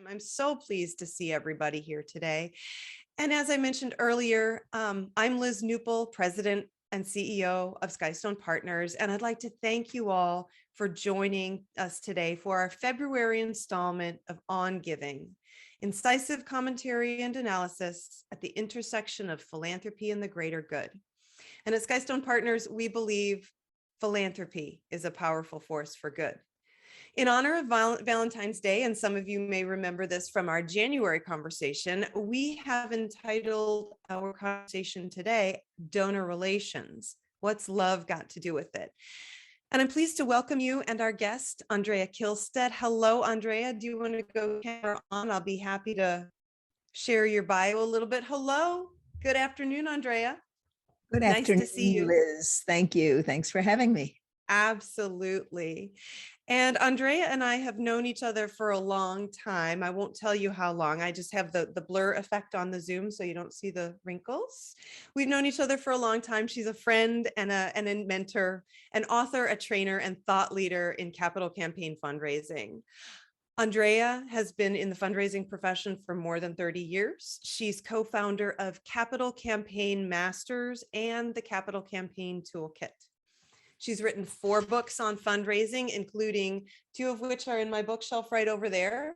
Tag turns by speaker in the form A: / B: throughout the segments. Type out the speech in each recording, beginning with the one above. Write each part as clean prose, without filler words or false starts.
A: I'm so pleased to see everybody here today. And as I mentioned earlier, I'm Liz Knuppel, President and CEO of Skystone Partners, and I'd like to thank you all for joining us today for our February installment of On Giving, incisive commentary and analysis at the intersection of philanthropy and the greater good. And at Skystone Partners, we believe philanthropy is a powerful force for good. In honor of Valentine's Day, and some of you may remember this from our January conversation, we have entitled our conversation today, Donor Relations. What's love got to do with it? And I'm pleased to welcome you and our guest, Andrea Kihlstedt. Hello, Andrea. Do you want to go camera on? I'll be happy to share your bio a little bit. Hello. Good afternoon, Andrea.
B: Good
A: Nice
B: afternoon,
A: to see you.
B: Liz. Thank you. Thanks for having me.
A: Absolutely. And Andrea and I have known each other for a long time. I won't tell you how long. I just have the blur effect on the Zoom so you don't see the wrinkles. We've known each other for a long time. She's a friend and a mentor, an author, a trainer, and thought leader in capital campaign fundraising. Andrea has been in the fundraising profession for more than 30 years. She's co-founder of Capital Campaign Masters and the Capital Campaign Toolkit. She's written 4 books on fundraising, including 2 of which are in my bookshelf right over there.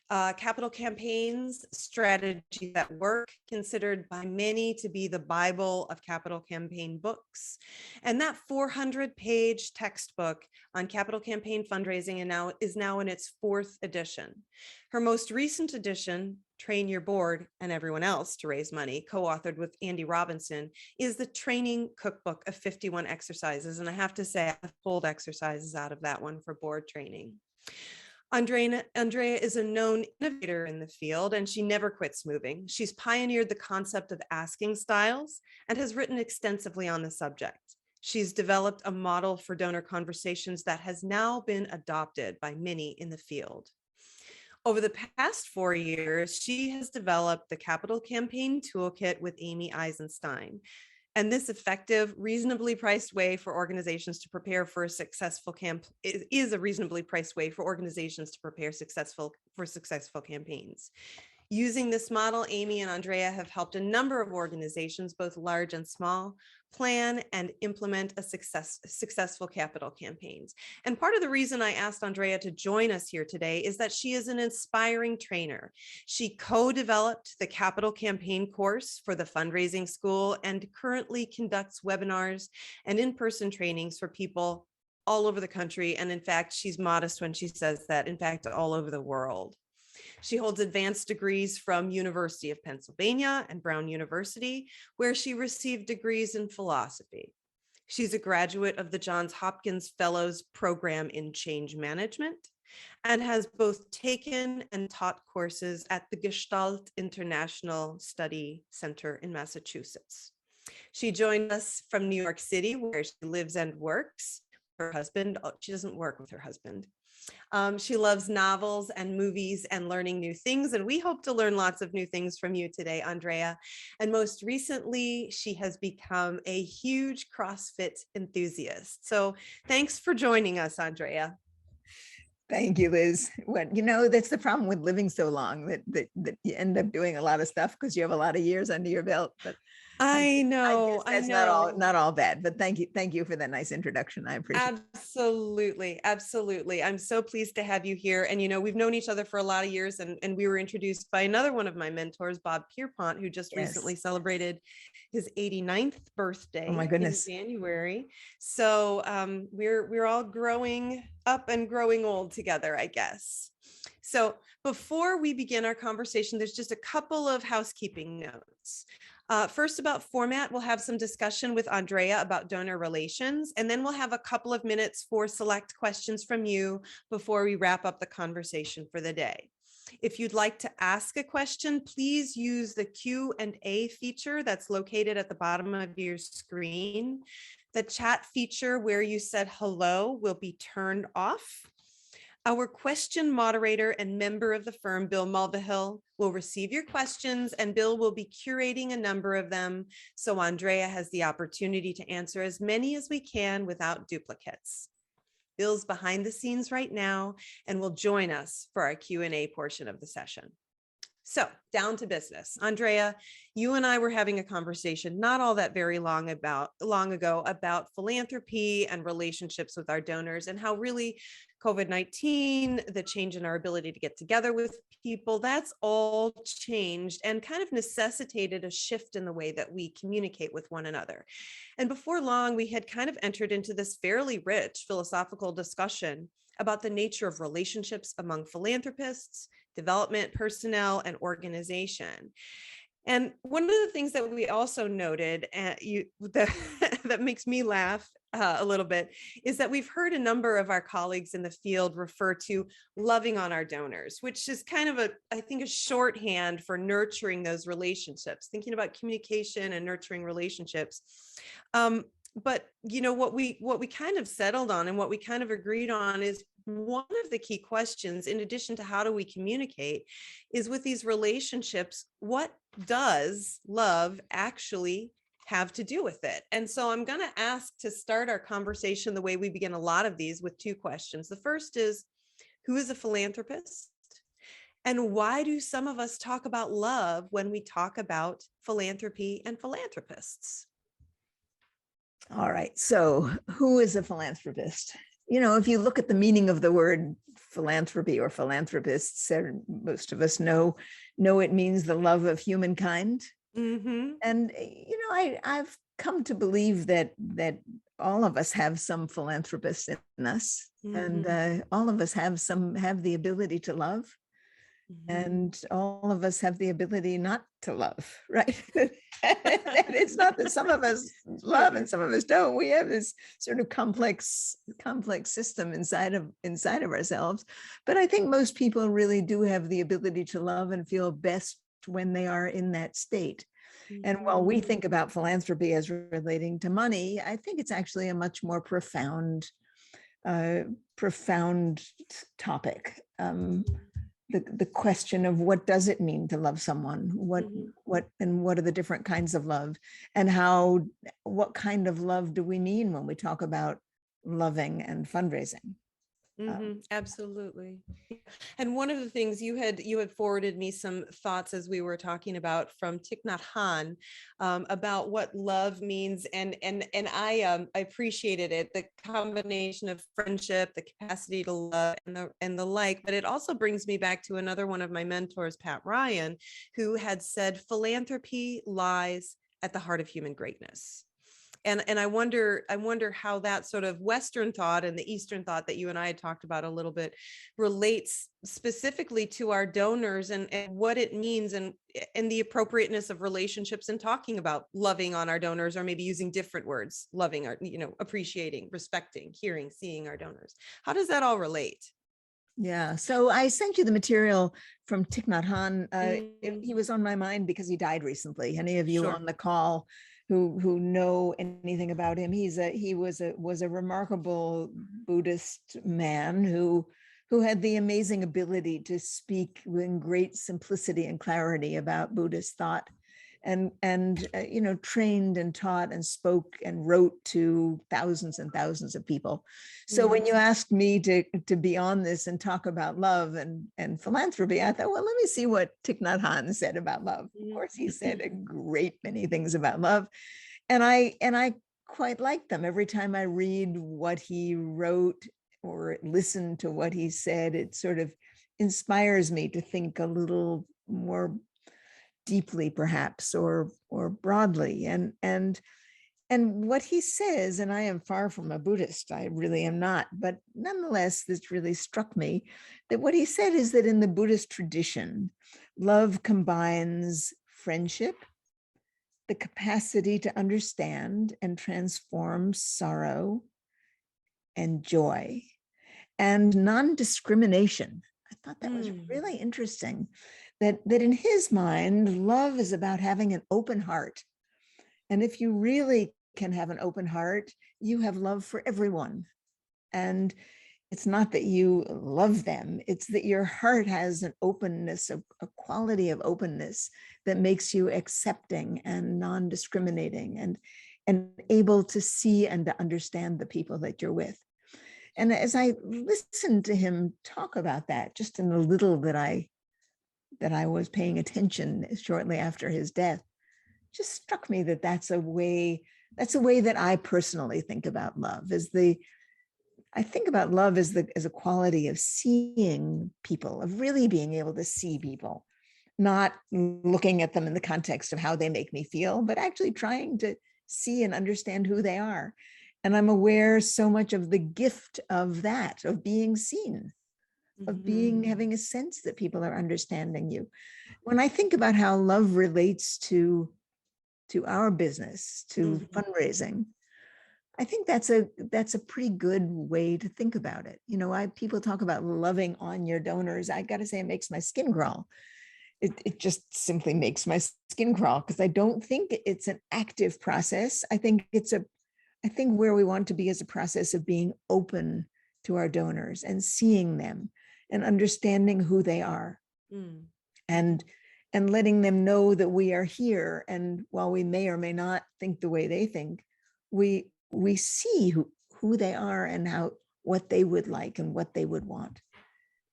A: Capital Campaigns, Strategies That Work, considered by many to be the Bible of capital campaign books. And that 400-page textbook on capital campaign fundraising is now in its 4th edition. Her most recent edition, Train Your Board and Everyone Else to Raise Money, co-authored with Andy Robinson, is the training cookbook of 51 exercises. And I have to say, I've pulled exercises out of that one for board training. Andrea is a known innovator in the field, and she never quits moving. She's pioneered the concept of asking styles and has written extensively on the subject. She's developed a model for donor conversations that has now been adopted by many in the field. Over the past 4 years, she has developed the Capital Campaign Toolkit with Amy Eisenstein. And this effective, reasonably priced way for organizations to prepare for a successful is a reasonably priced way for organizations to prepare for successful campaigns. Using this model, Amy and Andrea have helped a number of organizations, both large and small, plan and implement a successful capital campaigns. And part of the reason I asked Andrea to join us here today is that she is an inspiring trainer. She co-developed the capital campaign course for the fundraising school and currently conducts webinars and in-person trainings for people all over the country. And in fact, she's modest when she says that, in fact, all over the world. She holds advanced degrees from University of Pennsylvania and Brown University, where she received degrees in philosophy. She's a graduate of the Johns Hopkins Fellows Program in Change Management and has both taken and taught courses at the Gestalt International Study Center in Massachusetts. She joined us from New York City, where she lives and works. Her husband, she doesn't work with her husband. She loves novels and movies and learning new things, and we hope to learn lots of new things from you today, Andrea. And most recently, she has become a huge CrossFit enthusiast. So thanks for joining us, Andrea.
B: Thank you, Liz. That's the problem with living so long, that you end up doing a lot of stuff because you have a lot of years under your belt. But
A: I know
B: that's not all bad, but thank you for that nice introduction. I appreciate it.
A: Absolutely. I'm so pleased to have you here. And we've known each other for a lot of years, and we were introduced by another one of my mentors, Bob Pierpont, who just recently celebrated his 89th birthday.
B: Oh my goodness.
A: In January. So we're all growing up and growing old together, I guess. So before we begin our conversation, there's just a couple of housekeeping notes. First, about format, we'll have some discussion with Andrea about donor relations, and then we'll have a couple of minutes for select questions from you before we wrap up the conversation for the day. If you'd like to ask a question, please use the Q&A feature that's located at the bottom of your screen. The chat feature where you said hello will be turned off. Our question moderator and member of the firm, Bill Mulvihill, will receive your questions, and Bill will be curating a number of them, so Andrea has the opportunity to answer as many as we can without duplicates. Bill's behind the scenes right now and will join us for our Q&A portion of the session. So down to business. Andrea, you and I were having a conversation not all that very long ago about philanthropy and relationships with our donors, and how really COVID-19, the change in our ability to get together with people, that's all changed and kind of necessitated a shift in the way that we communicate with one another. And before long, we had kind of entered into this fairly rich philosophical discussion about the nature of relationships among philanthropists, development personnel, and organization. And one of the things that we also noted that makes me laugh a little bit is that we've heard a number of our colleagues in the field refer to loving on our donors, which is kind of I think a shorthand for nurturing those relationships, thinking about communication and nurturing relationships. But what we kind of settled on and what we kind of agreed on is one of the key questions, in addition to how do we communicate, is with these relationships, what does love actually have to do with it? And so I'm going to ask to start our conversation the way we begin a lot of these, with two questions. The first is, who is a philanthropist? And why do some of us talk about love when we talk about philanthropy and philanthropists?
B: All right. So who is a philanthropist? If you look at the meaning of the word philanthropy or philanthropists, most of us know it means the love of humankind.
A: Mm-hmm.
B: And, I've come to believe that all of us have some philanthropists in us,
A: Mm-hmm.
B: and all of us have the ability to love.
A: Mm-hmm.
B: And all of us have the ability not to love, right? And it's not that some of us love and some of us don't. We have this sort of complex system inside of ourselves. But I think most people really do have the ability to love and feel best when they are in that state. Mm-hmm. And while we think about philanthropy as relating to money, I think it's actually a much more profound topic. The question of what does it mean to love someone, what are the different kinds of love, and what kind of love do we mean when we talk about loving and fundraising?
A: Absolutely. And one of the things you had forwarded me some thoughts as we were talking about from Thích Nhất Hạnh about what love means, and I appreciated it, the combination of friendship, the capacity to love, and the like. But it also brings me back to another one of my mentors, Pat Ryan, who had said philanthropy lies at the heart of human greatness. And I wonder how that sort of Western thought and the Eastern thought that you and I had talked about a little bit relates specifically to our donors, and what it means, and the appropriateness of relationships, and talking about loving on our donors, or maybe using different words, loving our, appreciating, respecting, hearing, seeing our donors. How does that all relate?
B: Yeah, so I sent you the material from Thích Nhất Hạnh. He was on my mind because he died recently. Any of you
A: Sure.
B: on the call who know anything about him, he was a remarkable Buddhist man who had the amazing ability to speak in great simplicity and clarity about Buddhist thought, and trained and taught and spoke and wrote to thousands and thousands of people. So when you asked me to be on this and talk about love and philanthropy, I thought, well, let me see what Thích Nhất Hạnh said about love. Of course, he said a great many things about love, and I quite like them. Every time I read what he wrote or listen to what he said, it sort of inspires me to think a little more deeply, perhaps, or broadly. And what he says, and I am far from a Buddhist, I really am not, but nonetheless, this really struck me, that what he said is that in the Buddhist tradition, love combines friendship, the capacity to understand and transform sorrow and joy, and non-discrimination. I thought that was really interesting, that in his mind, love is about having an open heart. And if you really can have an open heart, you have love for everyone. And it's not that you love them, it's that your heart has an openness, a quality of openness that makes you accepting and non-discriminating and able to see and to understand the people that you're with. And as I listened to him talk about that, just in the little that I was paying attention shortly after his death, just struck me that that's a way that I personally think about love. I think about love as a quality of seeing people, of really being able to see people, not looking at them in the context of how they make me feel, but actually trying to see and understand who they are. And I'm aware so much of the gift of that, of being seen, of having a sense that people are understanding you. When I think about how love relates to our business, to fundraising, I think that's a pretty good way to think about it. You know, people talk about loving on your donors. I got to say, it makes my skin crawl. It just simply makes my skin crawl, because I don't think it's an active process. I think where we want to be is a process of being open to our donors and seeing them and understanding who they are, and letting them know that we are here. And while we may or may not think the way they think, we see who they are and what they would like and what they would want.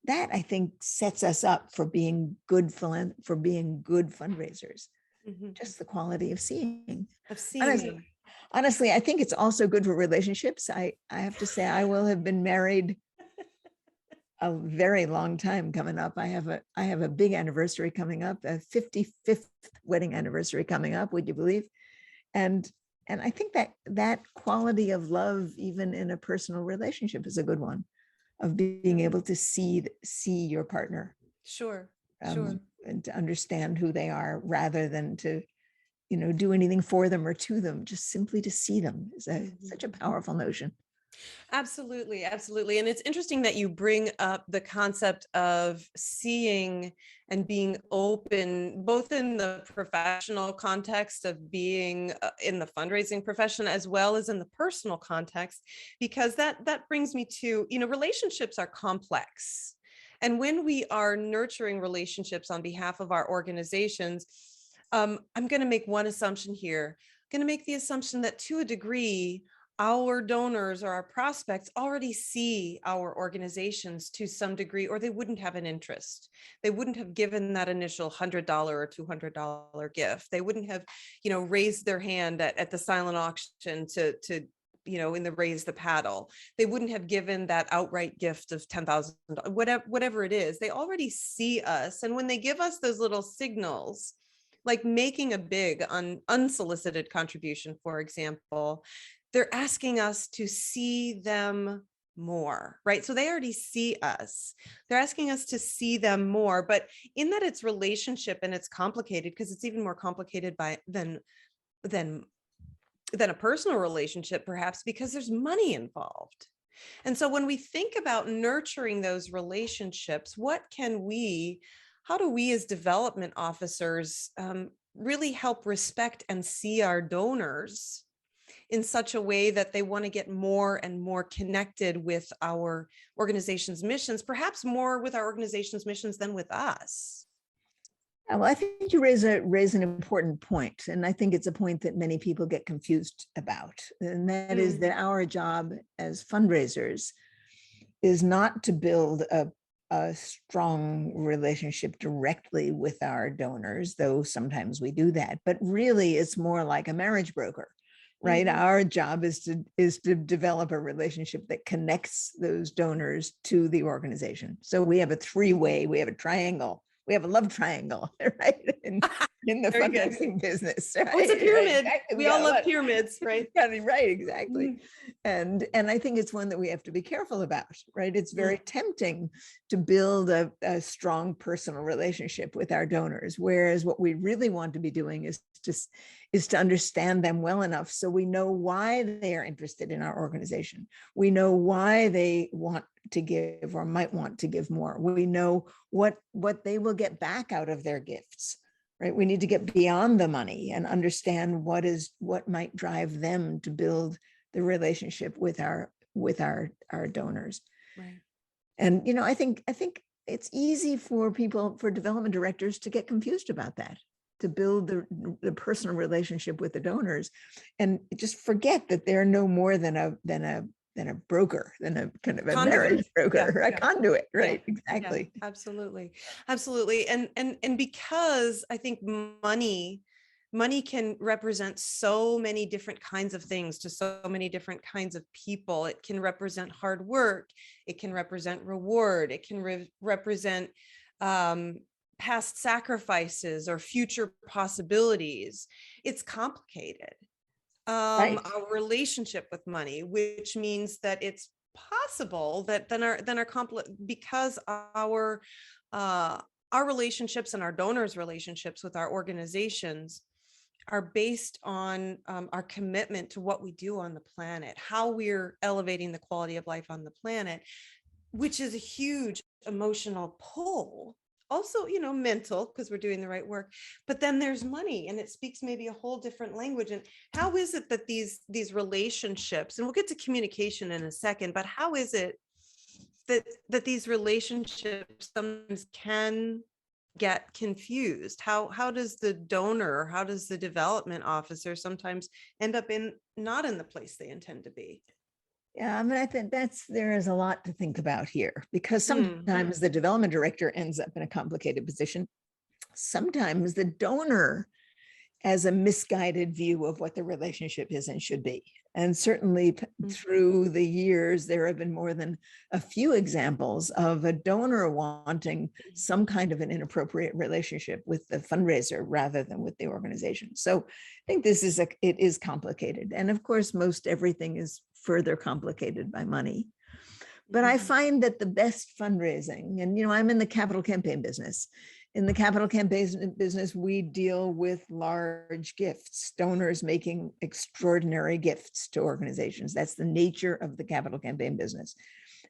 B: That, I think, sets us up for being good fundraisers. Just the quality of seeing. Honestly, I think it's also good for relationships. I have to say, I will have been married a very long time coming up. I have a big anniversary coming up, a 55th wedding anniversary coming up, would you believe? And I think that quality of love, even in a personal relationship, is a good one, of being able to see your partner.
A: Sure.
B: And to understand who they are, rather than to, do anything for them or to them. Just simply to see them is such a powerful notion.
A: Absolutely. And it's interesting that you bring up the concept of seeing and being open, both in the professional context of being in the fundraising profession, as well as in the personal context, because that brings me to, relationships are complex. And when we are nurturing relationships on behalf of our organizations, I'm going to make one assumption here. I'm going to make the assumption that, to a degree, our donors or our prospects already see our organizations to some degree, or they wouldn't have an interest. They wouldn't have given that initial $100 or $200 gift. They wouldn't have, raised their hand at the silent auction to in the raise the paddle. They wouldn't have given that outright gift of $10,000, whatever it is. They already see us. And when they give us those little signals, like making a big unsolicited contribution, for example, they're asking us to see them more, right? So they already see us. They're asking us to see them more, but in that it's relationship and it's complicated, because it's even more complicated than a personal relationship, perhaps, because there's money involved. And so when we think about nurturing those relationships, how do we as development officers really help respect and see our donors in such a way that they want to get more and more connected with our organization's missions, perhaps more with our organization's missions than with us?
B: Well, I think you raise an important point, and I think it's a point that many people get confused about, and that is that our job as fundraisers is not to build a strong relationship directly with our donors, though sometimes we do that, but really it's more like a marriage broker. Right. Our job is to develop a relationship that connects those donors to the organization. So we have a three-way, we have a triangle, we have a love triangle, right? In the fundraising business. Right?
A: Oh, it's a pyramid.
B: Exactly.
A: We all love pyramids, right?
B: Right, exactly. And I think it's one that we have to be careful about, right? It's very tempting to build a strong personal relationship with our donors, whereas what we really want to be doing is to understand them well enough so we know why they are interested in our organization. We know why they want to give or might want to give more. We know what they will get back out of their gifts, right? We need to get beyond the money and understand what might drive them to build the relationship with our donors.
A: Right.
B: And I think it's easy for development directors to get confused about that, to build the personal relationship with the donors and just forget that they're no more than a a broker, than a kind of a
A: Conduit.
B: marriage broker,
A: Yeah,
B: a
A: yeah.
B: conduit, right?
A: Yeah,
B: Exactly.
A: absolutely. Absolutely. And because I think money can represent so many different kinds of things to so many different kinds of people. It can represent hard work. It can represent reward. It can represent past sacrifices or future possibilities. It's complicated.
B: Right.
A: Our relationship with money, which means that it's possible that because our relationships and our donors' relationships with our organizations are based on our commitment to what we do on the planet, how we're elevating the quality of life on the planet, which is a huge emotional pull. Also, mental, because we're doing the right work. But then there's money, and it speaks maybe a whole different language. And how is it that these relationships, and we'll get to communication in a second, but how is it that these relationships sometimes can get confused? How does the donor, or how does the development officer sometimes end up not in the place they intend to be?
B: Yeah, I mean, I think there is a lot to think about here, because
A: Hmm.
B: sometimes the development director ends up in a complicated position. Sometimes the donor has a misguided view of what the relationship is and should be. And certainly through the years, there have been more than a few examples of a donor wanting some kind of an inappropriate relationship with the fundraiser rather than with the organization. So I think it is complicated. And of course, most everything is further complicated by money. But I find that the best fundraising, and I'm in the capital campaign business. In the capital campaign business, we deal with large gifts, donors making extraordinary gifts to organizations. That's the nature of the capital campaign business.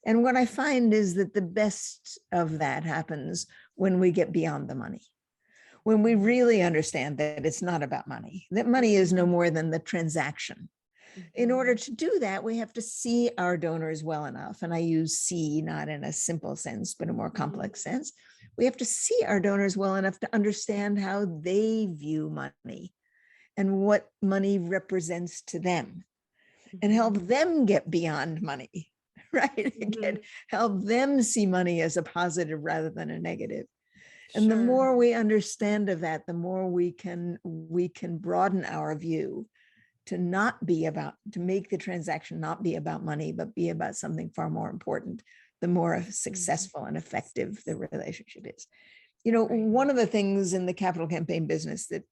B: And what I find is that the best of that happens when we get beyond the money, when we really understand that it's not about money, that money is no more than the transaction. In order to do that, we have to see our donors well enough. And I use see not in a simple sense, but a more complex sense. We have to see our donors well enough to understand how they view money and what money represents to them, and help them get beyond money, right? Help them see money as a positive rather than a negative. And the more we understand of that, the more we can broaden our view to make the transaction not be about money, but be about something far more important, the more successful and effective the relationship is. One of the things in the capital campaign business, that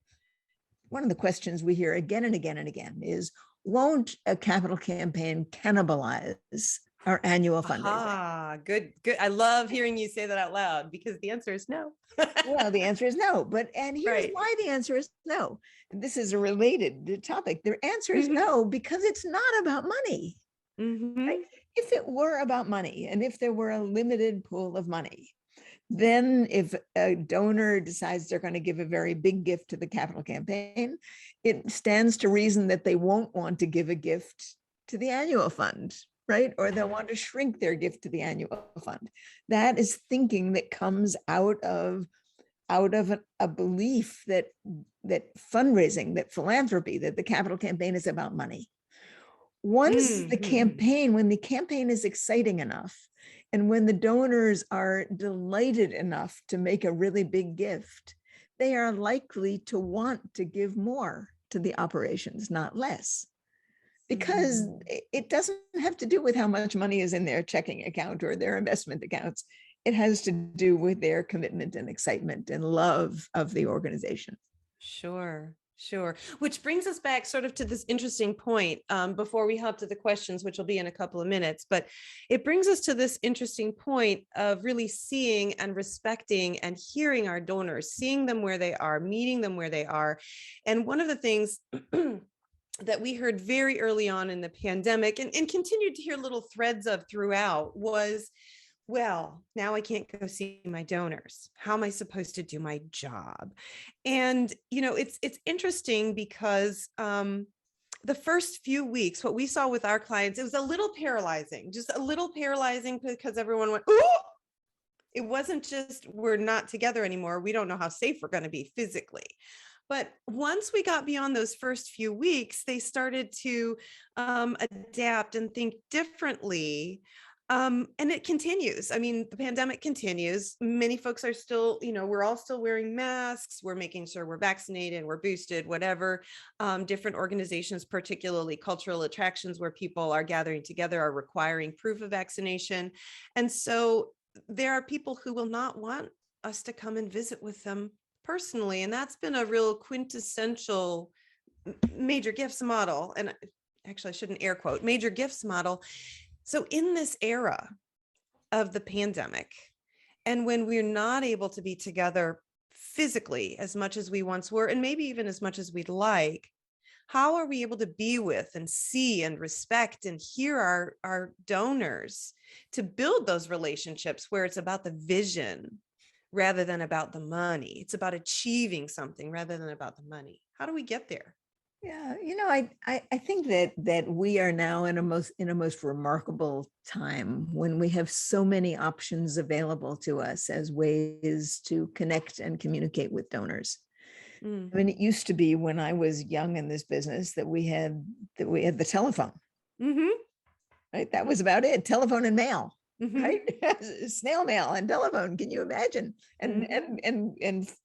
B: one of the questions we hear again and again and again is, won't a capital campaign cannibalize our annual fundraising?
A: Good. I love hearing you say that out loud, because the answer is no.
B: Well, the answer is no, and here's why the answer is no. And this is a related topic. The answer is no, because it's not about money. Right? If it were about money, and if there were a limited pool of money, then if a donor decides they're going to give a very big gift to the capital campaign, it stands to reason that they won't want to give a gift to the annual fund, right? Or they'll want to shrink their gift to the annual fund. That is thinking that comes out of a belief that fundraising, that philanthropy, that the capital campaign is about money. Once the campaign, when the campaign is exciting enough, and when the donors are delighted enough to make a really big gift, they are likely to want to give more to the operations, not less. Because it doesn't have to do with how much money is in their checking account or their investment accounts. It has to do with their commitment and excitement and love of the organization.
A: Sure. Which brings us back sort of to this interesting point before we hop to the questions, which will be in a couple of minutes. But it brings us to this interesting point of really seeing and respecting and hearing our donors, seeing them where they are, meeting them where they are. And one of the things that we heard very early on in the pandemic, and continued to hear little threads of throughout, was, well, now I can't go see my donors. How am I supposed to do my job? And, it's interesting because the first few weeks, what we saw with our clients, it was a little paralyzing, because everyone went, oh, it wasn't just, we're not together anymore. We don't know how safe we're going to be physically. But once we got beyond those first few weeks, they started to adapt and think differently. And it continues. I mean, the pandemic continues. Many folks are still, we're all still wearing masks. We're making sure we're vaccinated, we're boosted, whatever. Different organizations, particularly cultural attractions where people are gathering together, are requiring proof of vaccination. And so there are people who will not want us to come and visit with them personally. And that's been a real quintessential major gifts model. And actually, I shouldn't air quote major gifts model. So in this era of the pandemic, and when we're not able to be together physically as much as we once were, and maybe even as much as we'd like, how are we able to be with and see and respect and hear our donors to build those relationships where it's about the vision rather than about the money? It's about achieving something rather than about the money. How do we get there?
B: Yeah, I think that we are now in a most remarkable time when we have so many options available to us as ways to connect and communicate with donors. I mean, it used to be when I was young in this business that we had the telephone, right? That was about it. Telephone and mail, right? Snail mail and telephone. Can you imagine? And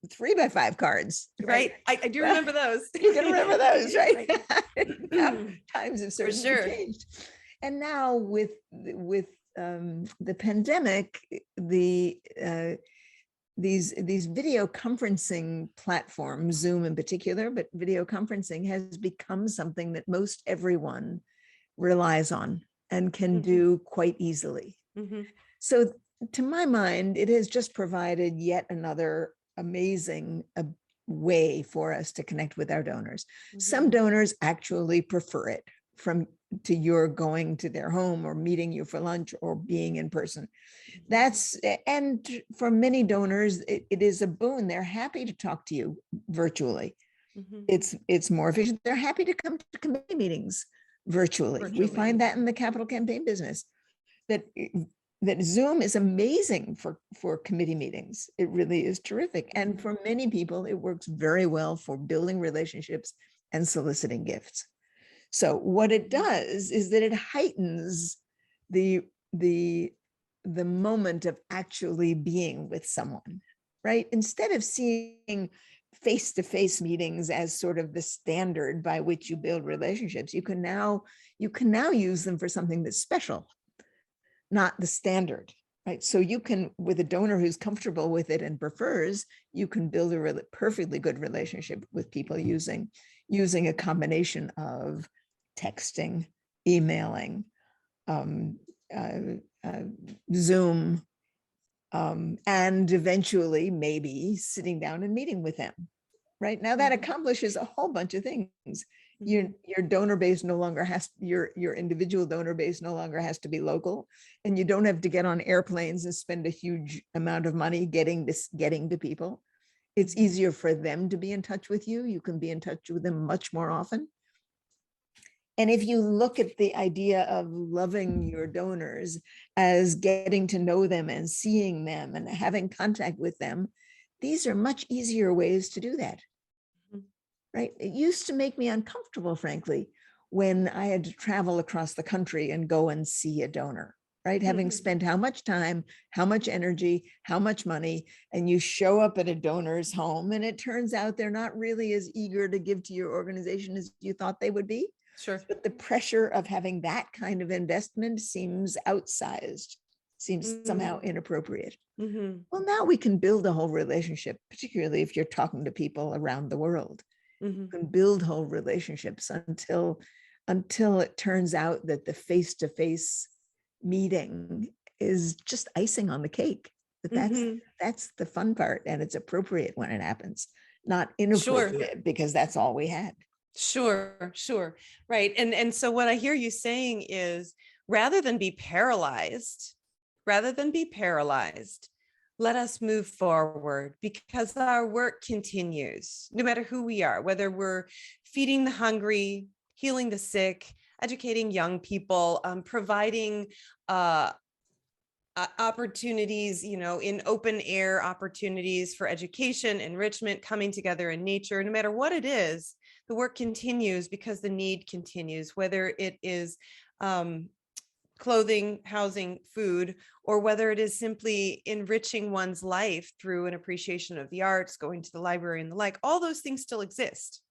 B: 3x5 cards,
A: right? I do remember those.
B: You can remember those, right? Now, times have
A: For
B: certainly
A: sure.
B: changed. And now with the pandemic, these video conferencing platforms, Zoom in particular, but video conferencing has become something that most everyone relies on and can do quite easily. So to my mind, it has just provided yet another amazing way for us to connect with our donors. Some donors actually prefer it to your going to their home or meeting you for lunch or being in person. And for many donors, it is a boon. They're happy to talk to you virtually. It's more efficient. They're happy to come to committee meetings virtually. We find that in the capital campaign business, that Zoom is amazing for committee meetings. It really is terrific. And for many people, it works very well for building relationships and soliciting gifts. So what it does is that it heightens the moment of actually being with someone, right? Instead of seeing face-to-face meetings as sort of the standard by which you build relationships, you can now use them for something that's special, not the standard, right? So you can, with a donor who's comfortable with it and prefers, you can build a perfectly good relationship with people using a combination of texting, emailing, Zoom, and eventually maybe sitting down and meeting with them. Right now, that accomplishes a whole bunch of things. Your donor base no longer has, your individual donor base no longer has to be local, and you don't have to get on airplanes and spend a huge amount of money getting to people. It's easier for them to be in touch with you. You can be in touch with them much more often. And if you look at the idea of loving your donors as getting to know them and seeing them and having contact with them, these are much easier ways to do that, right? It used to make me uncomfortable, frankly, when I had to travel across the country and go and see a donor, right? Having spent how much time, how much energy, how much money, and you show up at a donor's home and it turns out they're not really as eager to give to your organization as you thought they would be.
A: Sure.
B: But the pressure of having that kind of investment seems outsized, seems somehow inappropriate. Well, now we can build a whole relationship, particularly if you're talking to people around the world. You can build whole relationships until it turns out that the face-to-face meeting is just icing on the cake. But that's the fun part, and it's appropriate when it happens, not inappropriate because that's all we had.
A: Sure. Right. And so what I hear you saying is, rather than be paralyzed, let us move forward, because our work continues, no matter who we are, whether we're feeding the hungry, healing the sick, educating young people, providing opportunities, in open air opportunities for education, enrichment, coming together in nature. No matter what it is, the work continues because the need continues, whether it is clothing, housing, food, or whether it is simply enriching one's life through an appreciation of the arts, going to the library and the like. All those things still exist.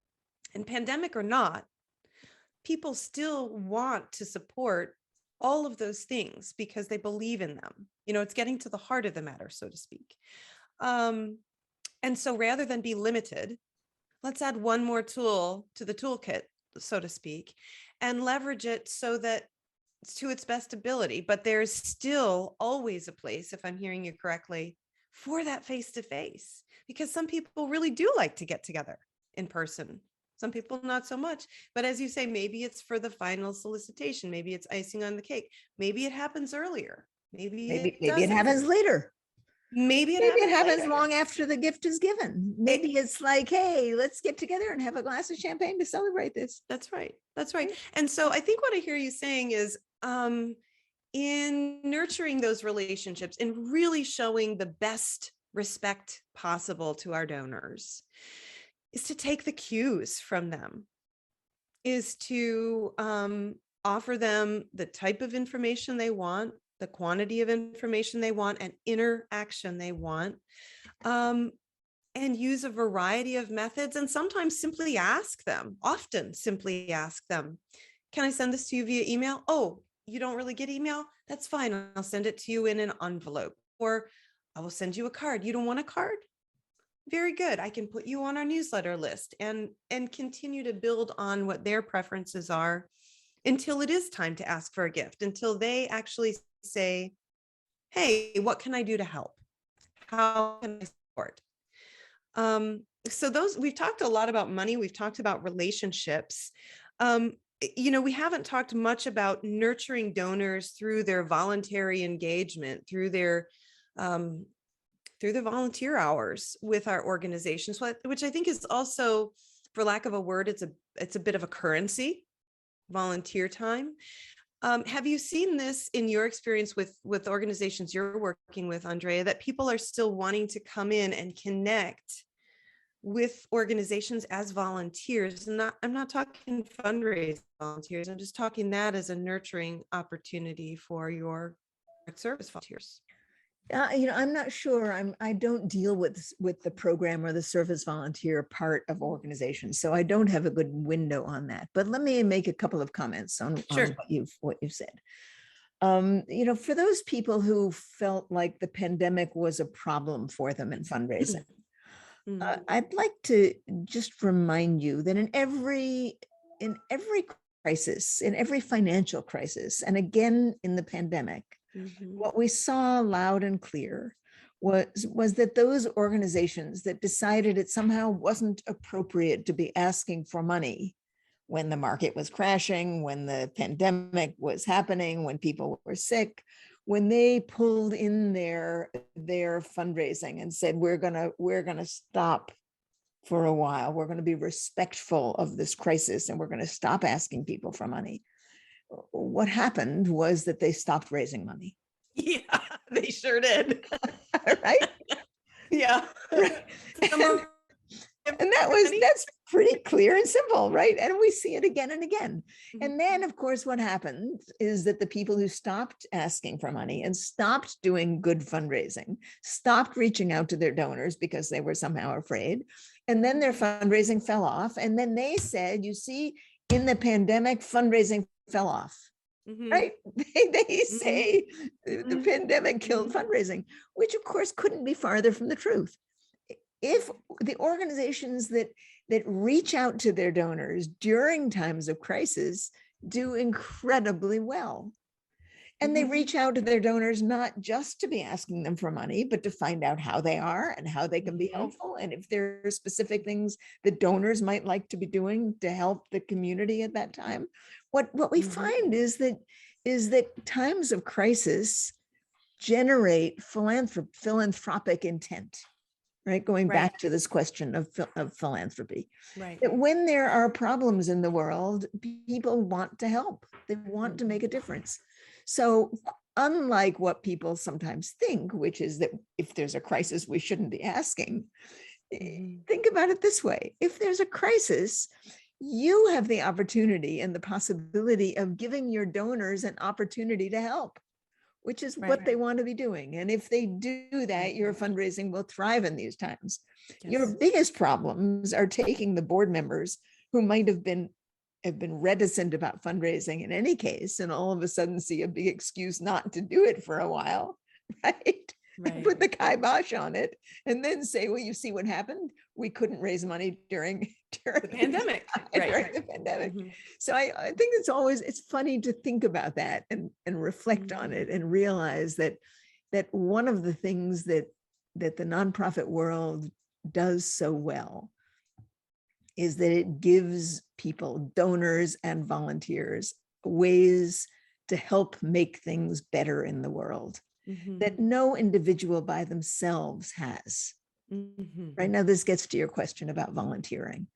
A: And pandemic or not, people still want to support all of those things because they believe in them. It's getting to the heart of the matter, so to speak. And so rather than be limited, let's add one more tool to the toolkit, so to speak, and leverage it so that it's to its best ability. But there's still always a place, if I'm hearing you correctly, for that face-to-face, because some people really do like to get together in person. Some people not so much, but as you say, maybe it's for the final solicitation. Maybe it's icing on the cake. Maybe it happens earlier. Maybe
B: it happens later.
A: Maybe
B: it happens long after the gift is given. Maybe it's like, hey, let's get together and have a glass of champagne to celebrate this.
A: That's right. That's right. And so I think what I hear you saying is, in nurturing those relationships and really showing the best respect possible to our donors, is to take the cues from them, is to offer them the type of information they want, the quantity of information they want, and interaction they want, and use a variety of methods, and sometimes simply ask them, often simply ask them, can I send this to you via email? Oh, you don't really get email? That's fine. I'll send it to you in an envelope, or I will send you a card. You don't want a card? Very good. I can put you on our newsletter list, and continue to build on what their preferences are until it is time to ask for a gift, until they actually say, hey, what can I do to help? How can I support? So we've talked a lot about money. We've talked about relationships. We haven't talked much about nurturing donors through their voluntary engagement, through their volunteer hours with our organizations, which I think is also, for lack of a word, it's a bit of a currency, volunteer time. Have you seen this in your experience with organizations you're working with, Andrea, that people are still wanting to come in and connect with organizations as volunteers? I'm not talking fundraising volunteers. I'm just talking that as a nurturing opportunity for your service volunteers.
B: I'm not sure. I don't deal with the program or the service volunteer part of organizations, so I don't have a good window on that. But let me make a couple of comments on what you've said. For those people who felt like the pandemic was a problem for them in fundraising, I'd like to just remind you that in every crisis, in every financial crisis, and again in the pandemic, what we saw loud and clear was that those organizations that decided it somehow wasn't appropriate to be asking for money when the market was crashing, when the pandemic was happening, when people were sick, when they pulled in their fundraising and said, we're gonna stop for a while, we're going to be respectful of this crisis, and we're going to stop asking people for money. What happened was that they stopped raising money.
A: Yeah, they sure did.
B: Right?
A: Yeah.
B: Right. And that's pretty clear and simple, right? And we see it again and again. And then, of course, what happened is that the people who stopped asking for money and stopped doing good fundraising, stopped reaching out to their donors because they were somehow afraid. And then their fundraising fell off. And then they said, you see, in the pandemic, fundraising fell off. Right? They say the pandemic killed fundraising, which of course couldn't be farther from the truth. If the organizations that reach out to their donors during times of crisis do incredibly well, and they reach out to their donors not just to be asking them for money, but to find out how they are and how they can be helpful, and if there are specific things that donors might like to be doing to help the community at that time. What we find is that times of crisis generate philanthropic intent. Right, going back to this question of philanthropy, right? That when there are problems in the world, people want to help. They want to make a difference. So unlike what people sometimes think, which is that if there's a crisis, we shouldn't be asking. Think about it this way. If there's a crisis, you have the opportunity and the possibility of giving your donors an opportunity to help, which is what they want to be doing. And if they do that, your fundraising will thrive in these times.
A: Yes.
B: Your biggest problems are taking the board members who might have been reticent about fundraising in any case, and all of a sudden see a big excuse not to do it for a while, right? And put the kibosh on it, and then say, well, you see what happened? We couldn't raise money during
A: the pandemic.
B: During the pandemic. So I think it's funny to think about that and reflect on it and realize that one of the things that the nonprofit world does so well is that it gives people, donors and volunteers, ways to help make things better in the world that no individual by themselves has. Right now, this gets to your question about volunteering,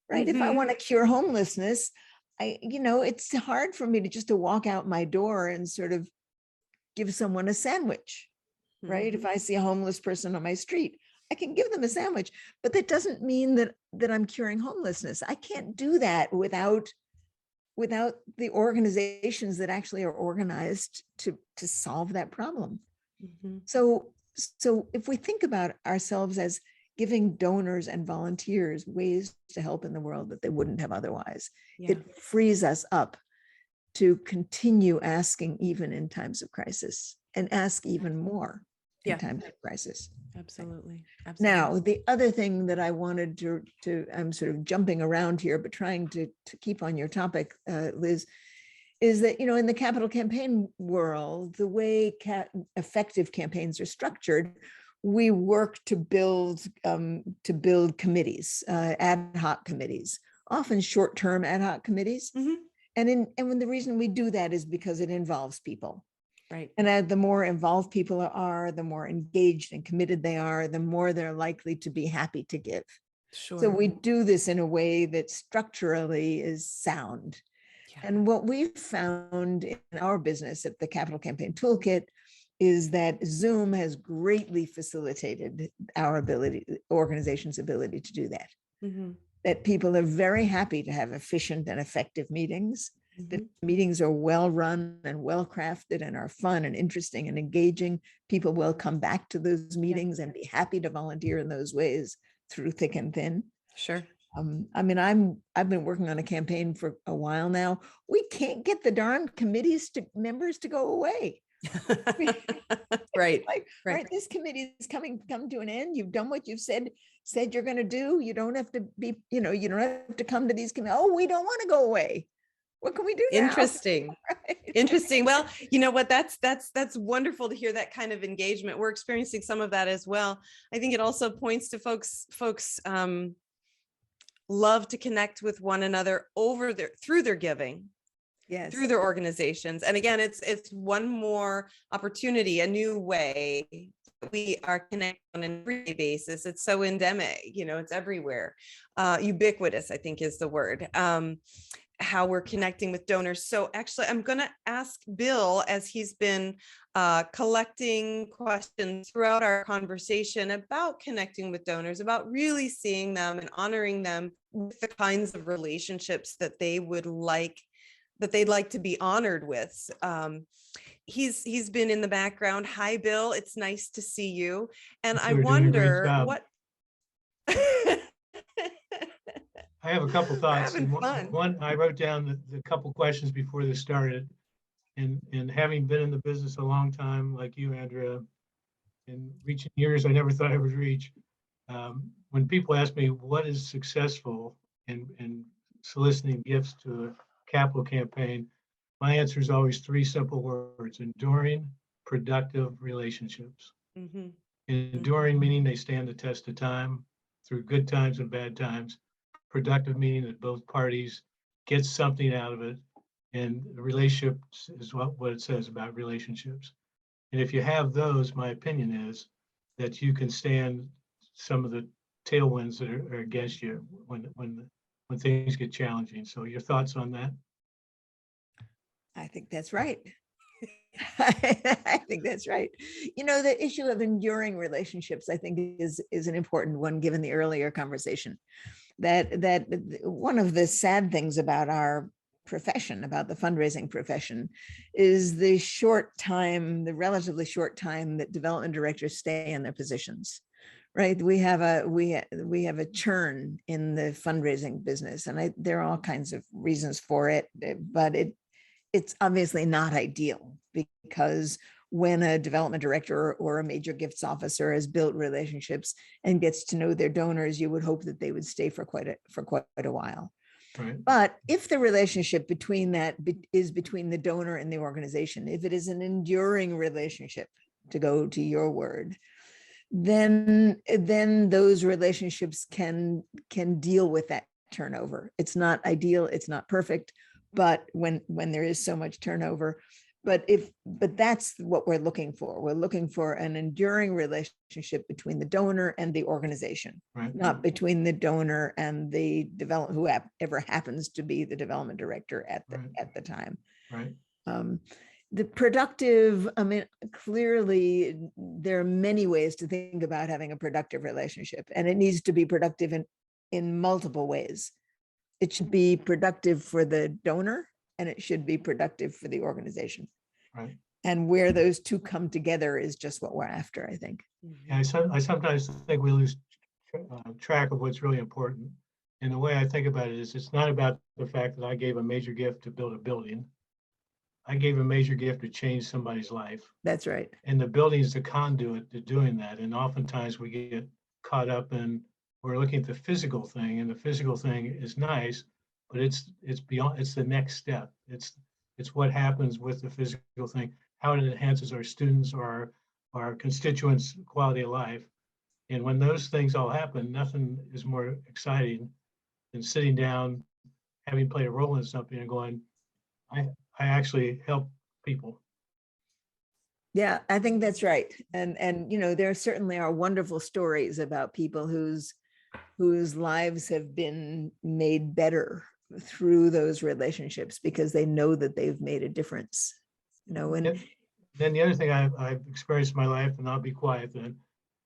B: right? If I want to cure homelessness, it's hard for me to walk out my door and sort of give someone a sandwich, right? If I see a homeless person on my street, I can give them a sandwich, but that doesn't mean that I'm curing homelessness. I can't do that without the organizations that actually are organized to solve that problem. So if we think about ourselves as giving donors and volunteers ways to help in the world that they wouldn't have otherwise, it frees us up to continue asking even in times of crisis, and ask even more in times of crisis.
A: Absolutely.
B: Now, the other thing that I wanted to I'm sort of jumping around here, but trying to keep on your topic, Liz, is that, in the capital campaign world, the way effective campaigns are structured, we work to build committees, ad hoc committees, often short-term ad hoc committees. And when the reason we do that is because it involves people.
A: Right.
B: And the more involved people are, the more engaged and committed they are, the more they're likely to be happy to give.
A: Sure.
B: So we do this in a way that structurally is sound. And what we've found in our business at the Capital Campaign Toolkit is that Zoom has greatly facilitated our organization's ability to do that. That people are very happy to have efficient and effective meetings. The meetings are well run and well crafted and are fun and interesting and engaging. People will come back to those meetings and be happy to volunteer in those ways through thick and thin.
A: Sure.
B: I've been working on a campaign for a while now. We can't get the darn members to go away.
A: Right.
B: Right. This committee is come to an end. You've done what you've said you're going to do. You don't have to be, you don't have to come to these committees. Oh, we don't want to go away. What can we do now?
A: Interesting. Right. Interesting. Well, you know what? That's wonderful to hear that kind of engagement. We're experiencing some of that as well. I think it also points to folks love to connect with one another through their giving. Yes. Through their organizations. And again, it's one more opportunity, a new way we are connected on an everyday basis. It's so endemic, it's everywhere. Ubiquitous, I think is the word. How we're connecting with donors. So actually, I'm going to ask Bill, as he's been collecting questions throughout our conversation about connecting with donors, about really seeing them and honoring them with the kinds of relationships that they'd like to be honored with. He's been in the background. Hi, Bill. It's nice to see you. And I wonder what.
C: I have a couple thoughts. One, I wrote down the couple questions before this started, and having been in the business a long time, like you, Andrea, and reaching years I never thought I would reach. When people ask me what is successful in soliciting gifts to a capital campaign, my answer is always three simple words: enduring, productive relationships. Enduring meaning they stand the test of time through good times and bad times. Productive meaning that both parties get something out of it, and the relationship is what it says about relationships. And if you have those, my opinion is that you can stand some of the tailwinds that are against you when things get challenging. So your thoughts on that?
B: I think that's right. I think that's right. You know, the issue of enduring relationships, I think, is an important one, given the earlier conversation. That one of the sad things about our profession, about the fundraising profession, is the relatively short time that development directors stay in their positions. Right, we have a churn in the fundraising business, and there are all kinds of reasons for it, but it's obviously not ideal, because when a development director or a major gifts officer has built relationships and gets to know their donors, you would hope that they would stay for quite a while.
C: Right.
B: But if the relationship is between the donor and the organization, if it is an enduring relationship, to go to your word, then those relationships can deal with that turnover. It's not ideal, it's not perfect, but when there is so much turnover, but that's what we're looking for. We're looking for an enduring relationship between the donor and the organization,
C: right,
B: not between the donor and the whoever happens to be the development director at the time.
C: Right.
B: The productive, I mean, clearly there are many ways to think about having a productive relationship, and it needs to be productive in multiple ways. It should be productive for the donor, and it should be productive for the organization.
C: Right.
B: And where those two come together is just what we're after, I think.
C: Yeah, I sometimes think we lose track of what's really important. And the way I think about it is, it's not about the fact that I gave a major gift to build a building. I gave a major gift to change somebody's life.
B: That's right.
C: And the building is the conduit to doing that. And oftentimes we get caught up in, we're looking at the physical thing, and the physical thing is nice, but it's beyond, it's the next step. It's what happens with the physical thing, how it enhances our students or our constituents' quality of life. And when those things all happen, nothing is more exciting than sitting down, having played a role in something, and going, I actually help people.
B: Yeah, I think that's right. And you know, there certainly are wonderful stories about people whose lives have been made better through those relationships because they know that they've made a difference. You know, and
C: then the other thing I've experienced in my life, and I'll be quiet then,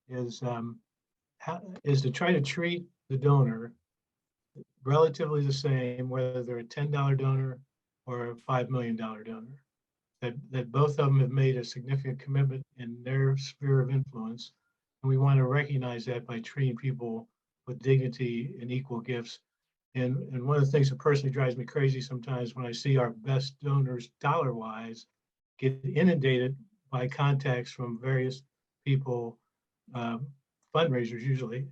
C: is to try to treat the donor relatively the same, whether they're a $10 donor or a $5 million donor, that both of them have made a significant commitment in their sphere of influence. And we want to recognize that by treating people with dignity and equal gifts. And one of the things that personally drives me crazy sometimes, when I see our best donors dollar-wise get inundated by contacts from various people, fundraisers usually,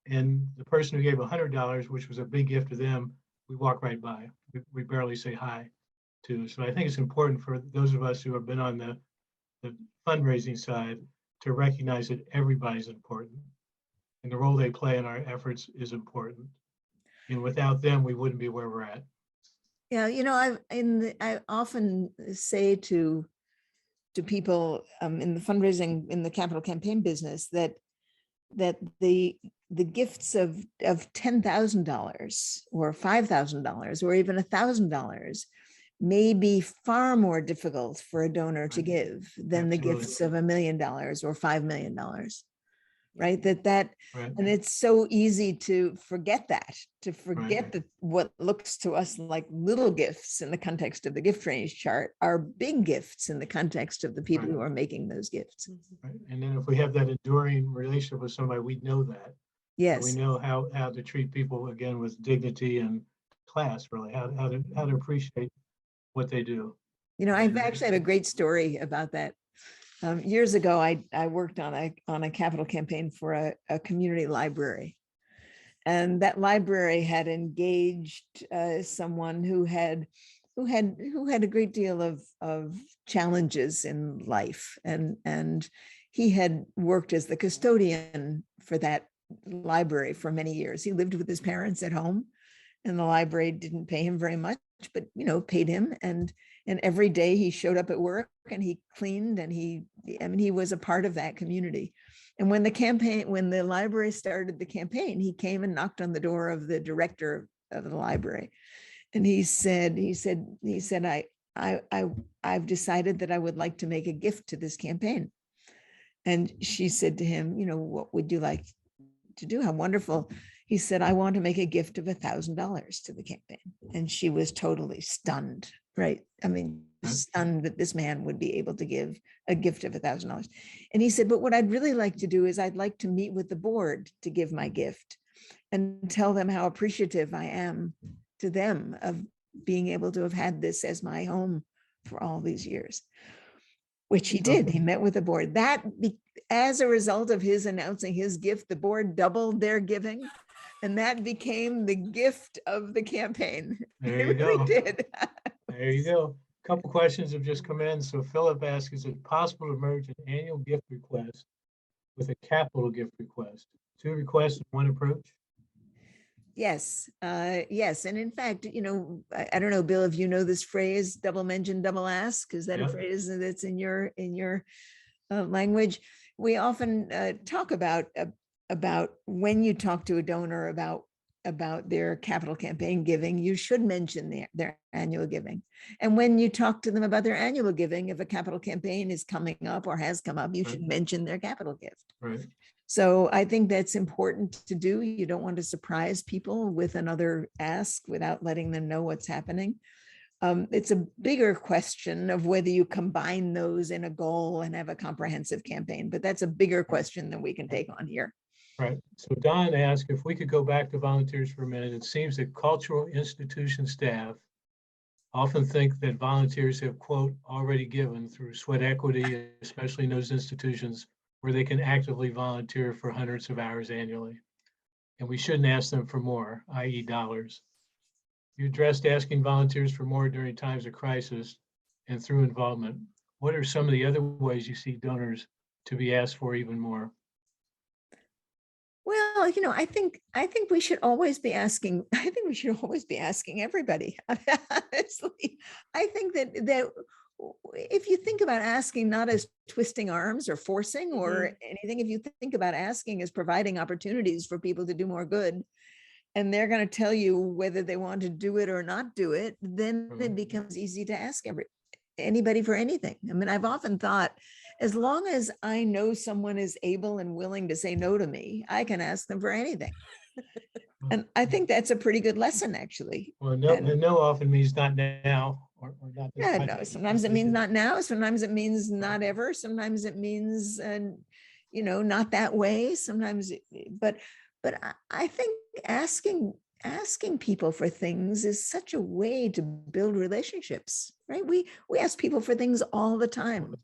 C: and the person who gave $100, which was a big gift to them, we walk right by. We barely say hi to. So I think it's important for those of us who have been on the fundraising side to recognize that everybody's important, and the role they play in our efforts is important. And without them, we wouldn't be where we're at.
B: Yeah, you know, I often say to people in the fundraising, in the capital campaign business, that the gifts of $10,000 or $5,000 or even $1,000 may be far more difficult for a donor to give than the gifts of $1 million or $5 million. Right, right. And it's so easy to forget that, that what looks to us like little gifts in the context of the gift range chart are big gifts in the context of the people who are making those gifts.
C: Right. And then if we have that enduring relationship with somebody, we know that.
B: Yes.
C: We know how to treat people, again, with dignity and class, really, how to appreciate what they do.
B: You know, I've actually have a great story about that. Years ago, I worked on a capital campaign for a community library, and that library had engaged someone who had a great deal of challenges in life, and he had worked as the custodian for that library for many years. He lived with his parents at home, and the library didn't pay him very much, but paid him, and every day he showed up at work and he cleaned, and he was a part of that community. And when the library started the campaign, he came and knocked on the door of the director of the library, and he said, I've decided that I would like to make a gift to this campaign. And she said to him, what would you like to do? How wonderful. He said, I want to make a gift of $1,000 to the campaign. And she was totally stunned, right? I mean, stunned that this man would be able to give a gift of $1,000. And he said, but what I'd really like to do is I'd like to meet with the board to give my gift and tell them how appreciative I am to them of being able to have had this as my home for all these years, which he did. He met with the board. As a result of his announcing his gift, the board doubled their giving, and that became the gift of the campaign.
C: There you go. Did. There you go. A couple questions have just come in. So Philip asks, is it possible to merge an annual gift request with a capital gift request? 2 requests in 1 approach?
B: Yes. Yes. And in fact, I don't know, Bill, if you know this phrase, double mention, double ask, is that a phrase that's in your language? We often talk about when you talk to a donor about their capital campaign giving, you should mention their annual giving. And when you talk to them about their annual giving, if a capital campaign is coming up or has come up, you should mention their capital gift.
C: Right.
B: So I think that's important to do. You don't want to surprise people with another ask without letting them know what's happening. It's a bigger question of whether you combine those in a goal and have a comprehensive campaign, but that's a bigger question than we can take on here.
C: Right. So Don asked if we could go back to volunteers for a minute. It seems that cultural institution staff often think that volunteers have, quote, already given through sweat equity, especially in those institutions where they can actively volunteer for hundreds of hours annually. And we shouldn't ask them for more, i.e. dollars. You addressed asking volunteers for more during times of crisis and through involvement. What are some of the other ways you see donors to be asked for even more?
B: Well, I think we should always be asking. I think we should always be asking everybody. Honestly, I think that if you think about asking not as twisting arms or forcing or anything, if you think about asking as providing opportunities for people to do more good, and they're going to tell you whether they want to do it or not do it, then it becomes easy to ask anybody for anything. I mean, I've often thought, as long as I know someone is able and willing to say no to me, I can ask them for anything. And I think that's a pretty good lesson, actually.
C: Well, no often means not now. Or not
B: yeah, no, sometimes it means not now. Sometimes it means not ever. Sometimes it means, not that way. Sometimes, but I think asking people for things is such a way to build relationships, right? We ask people for things all the time.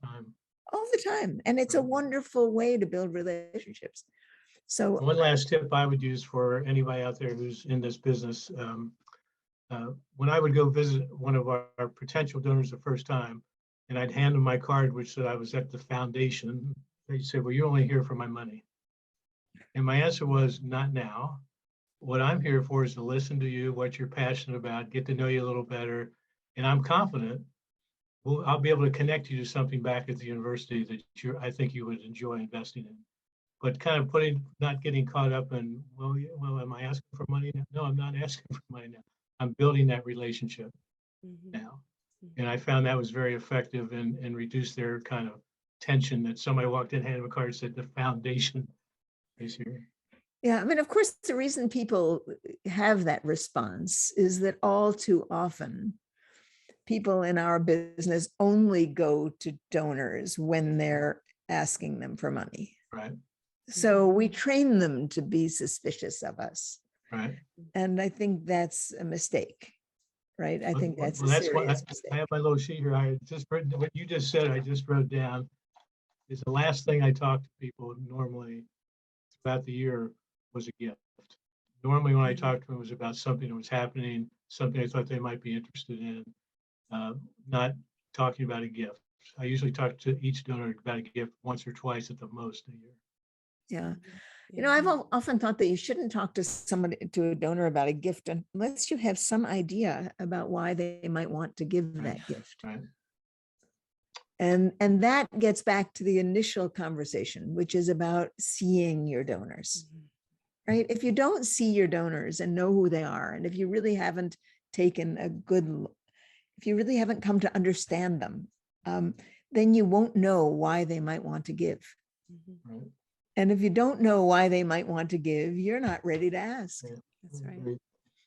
B: And it's a wonderful way to build relationships. So
C: one last tip I would use for anybody out there who's in this business, when I would go visit one of our potential donors the first time, and I'd hand them my card, which said I was at the foundation, they said, well, you're only here for my money. And my answer was, not now. What I'm here for is to listen to you, what you're passionate about, get to know you a little better. And I'm confident I'll be able to connect you to something back at the university that I think you would enjoy investing in. But kind of not getting caught up in, well, am I asking for money now? No, I'm not asking for money now. I'm building that relationship now. And I found that was very effective and reduced their kind of tension that somebody walked in, handed them a card, said the foundation is here.
B: Yeah, I mean, of course, the reason people have that response is that all too often people in our business only go to donors when they're asking them for money.
C: Right.
B: So we train them to be suspicious of us.
C: Right.
B: And I think that's a mistake, right? I think that's a serious mistake.
C: I have my little sheet here. I just written what you just said. I just wrote down is the last thing I talk to people normally throughout the year was a gift. Normally when I talked to them, it was about something that was happening, something I thought they might be interested in, not talking about a gift. I usually talk to each donor about a gift once or twice at the most a year.
B: Yeah. I've often thought that you shouldn't talk to a donor about a gift unless you have some idea about why they might want to give that gift.
C: Right.
B: And that gets back to the initial conversation, which is about seeing your donors, right? If you don't see your donors and know who they are, and if you really haven't taken a good really haven't come to understand them, then you won't know why they might want to give.
C: Right.
B: And if you don't know why they might want to give, you're not ready to ask.
C: Yeah.
A: That's right.
C: Great.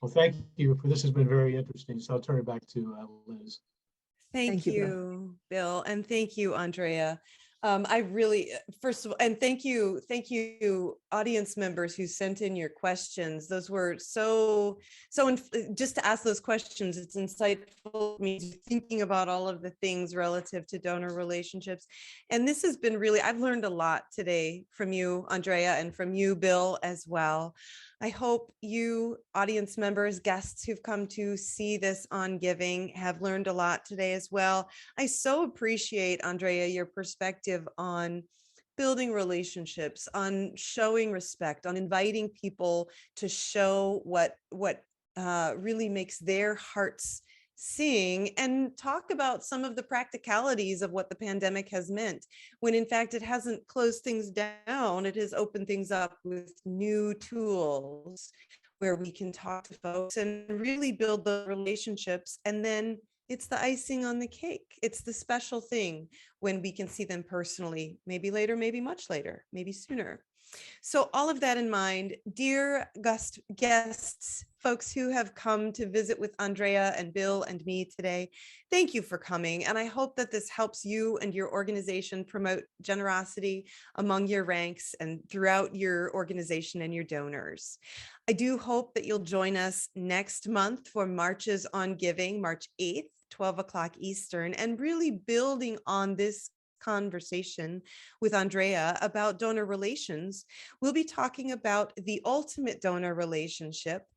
C: Well, thank you. This has been very interesting. So I'll turn it back to Liz.
A: Thank you, Bill. And thank you, Andrea. I really, first of all, and thank you, audience members who sent in your questions. Those were just to ask those questions, it's insightful for me thinking about all of the things relative to donor relationships. And this has been really, I've learned a lot today from you, Andrea, and from you, Bill, as well. I hope you, audience members, guests who've come to see this on giving, have learned a lot today as well. I so appreciate, Andrea, your perspective on building relationships, on showing respect, on inviting people to show what really makes their hearts sing, and talk about some of the practicalities of what the pandemic has meant, when in fact it hasn't closed things down. It has opened things up with new tools where we can talk to folks and really build the relationships. And then it's the icing on the cake. It's the special thing when we can see them personally, maybe later, maybe much later, maybe sooner. So all of that in mind, dear guests, folks who have come to visit with Andrea and Bill and me today, thank you for coming. And I hope that this helps you and your organization promote generosity among your ranks and throughout your organization and your donors. I do hope that you'll join us next month for Marches on Giving, March 8th, 12 o'clock Eastern, and really building on this conversation with Andrea about donor relations. We'll be talking about the ultimate donor relationship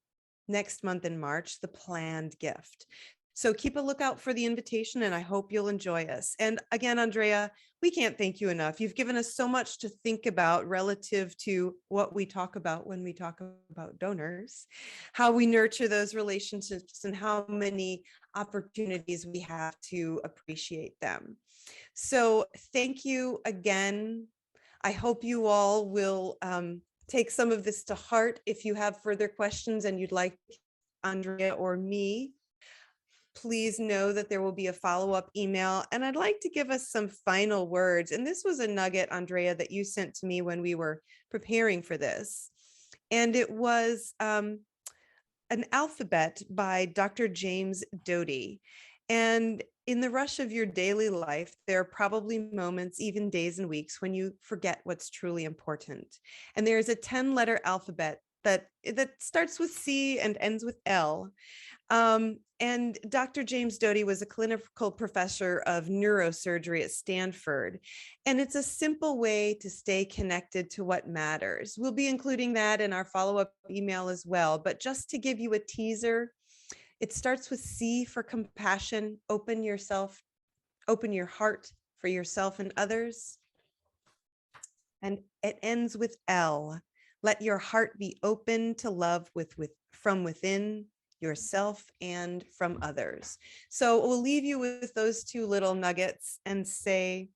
A: next month in March, the planned gift. So keep a lookout for the invitation, and I hope you'll enjoy us. And again, Andrea, we can't thank you enough. You've given us so much to think about relative to what we talk about when we talk about donors, how we nurture those relationships, and how many opportunities we have to appreciate them. So thank you again. I hope you all will take some of this to heart. If you have further questions and you'd like Andrea or me, please know that there will be a follow-up email. And I'd like to give us some final words. And this was a nugget, Andrea, that you sent to me when we were preparing for this. And it was an alphabet by Dr. James Doty. And in the rush of your daily life, there are probably moments, even days and weeks, when you forget what's truly important. And there is a 10-letter alphabet that starts with C and ends with L. And Dr. James Doty was a clinical professor of neurosurgery at Stanford. And it's a simple way to stay connected to what matters. We'll be including that in our follow-up email as well. But just to give you a teaser, it starts with C for compassion. Open your heart for yourself and others. And it ends with L. Let your heart be open to love from within yourself and from others. So we'll leave you with those two little nuggets and say,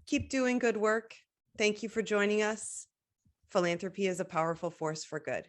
A: keep doing good work. Thank you for joining us. Philanthropy is a powerful force for good.